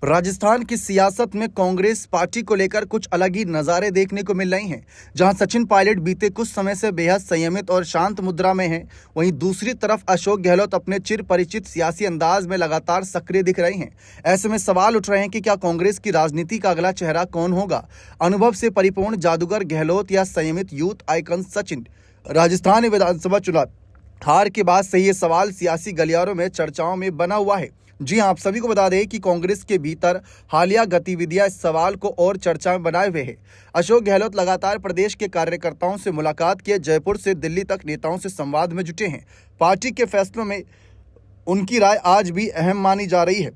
राजस्थान की सियासत में कांग्रेस पार्टी को लेकर कुछ अलग ही नज़ारे देखने को मिल रही हैं। जहां सचिन पायलट बीते कुछ समय से बेहद संयमित और शांत मुद्रा में हैं, वहीं दूसरी तरफ अशोक गहलोत अपने चिर परिचित सियासी अंदाज में लगातार सक्रिय दिख रहे हैं। ऐसे में सवाल उठ रहे हैं कि क्या कांग्रेस की राजनीति का अगला चेहरा कौन होगा? अनुभव से परिपूर्ण जादूगर गहलोत या संयमित यूथ आइकन सचिन? राजस्थान विधानसभा चुनाव हार के बाद से ये सवाल सियासी गलियारों में चर्चाओं में बना हुआ है। जी हां, आप सभी को बता दें कि कांग्रेस के भीतर हालिया गतिविधियां इस सवाल को और चर्चा में बनाए हुए हैं। अशोक गहलोत लगातार प्रदेश के कार्यकर्ताओं से मुलाकात किए जयपुर से दिल्ली तक नेताओं से संवाद में जुटे हैं। पार्टी के फैसलों में उनकी राय आज भी अहम मानी जा रही है।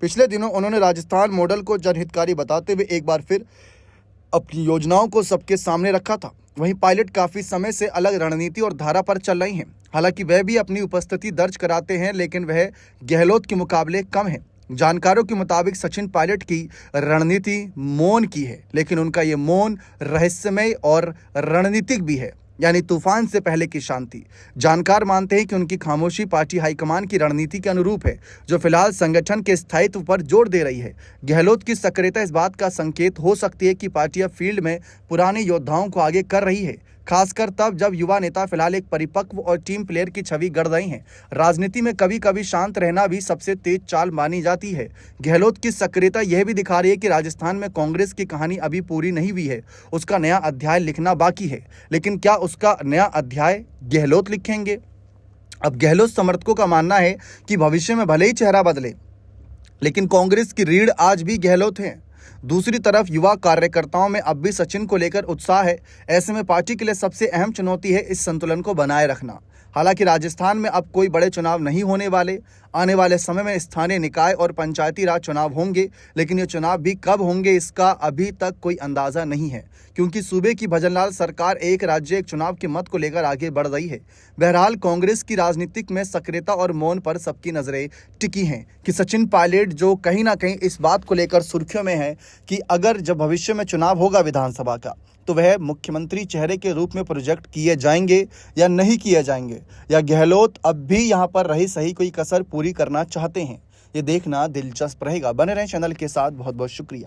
पिछले दिनों उन्होंने राजस्थान मॉडल को जनहितकारी बताते हुए एक बार फिर अपनी योजनाओं को सबके सामने रखा था। वहीं पायलट काफी समय से अलग रणनीति और धारा पर चल रही हैं। हालांकि वह भी अपनी उपस्थिति दर्ज कराते हैं, लेकिन वह गहलोत के मुकाबले कम है। जानकारों के मुताबिक सचिन पायलट की रणनीति मौन की है, लेकिन उनका ये मौन रहस्यमय और रणनीतिक भी है, यानी तूफान से पहले की शांति। जानकार मानते हैं कि उनकी खामोशी पार्टी हाईकमान की रणनीति के अनुरूप है, जो फिलहाल संगठन के स्थायित्व पर जोर दे रही है। गहलोत की सक्रियता इस बात का संकेत हो सकती है कि पार्टी अब फील्ड में पुराने योद्धाओं को आगे कर रही है, खासकर तब जब युवा नेता फिलहाल एक परिपक्व और टीम प्लेयर की छवि गढ़ रहे हैं। राजनीति में कभी कभी शांत रहना भी सबसे तेज चाल मानी जाती है। गहलोत की सक्रियता यह भी दिखा रही है कि राजस्थान में कांग्रेस की कहानी अभी पूरी नहीं हुई है, उसका नया अध्याय लिखना बाकी है। लेकिन क्या उसका नया अध्याय गहलोत लिखेंगे? अब गहलोत समर्थकों का मानना है कि भविष्य में भले ही चेहरा बदले, लेकिन कांग्रेस की रीढ़ आज भी गहलोत है। दूसरी तरफ युवा कार्यकर्ताओं में अब भी सचिन को लेकर उत्साह है। ऐसे में पार्टी के लिए सबसे अहम चुनौती है इस संतुलन को बनाए रखना। हालांकि राजस्थान में अब कोई बड़े चुनाव नहीं होने वाले। आने वाले समय में स्थानीय निकाय और पंचायती राज चुनाव होंगे, लेकिन ये चुनाव भी कब होंगे इसका अभी तक कोई अंदाजा नहीं है, क्योंकि सूबे की भजनलाल सरकार एक राज्य एक चुनाव के मत को लेकर आगे बढ़ रही है। बहरहाल कांग्रेस की राजनीतिक में सक्रियता और मौन पर सबकी नजरें टिकी हैं कि सचिन पायलट जो कहीं ना कहीं इस बात को लेकर सुर्खियों में है कि अगर जब भविष्य में चुनाव होगा विधानसभा का, तो वह मुख्यमंत्री चेहरे के रूप में प्रोजेक्ट किए जाएंगे या नहीं किए जाएंगे, या गहलोत अब भी यहां पर रही सही कोई कसर पूरी करना चाहते हैं। ये देखना दिलचस्प रहेगा। बने रहें चैनल के साथ। बहुत बहुत शुक्रिया।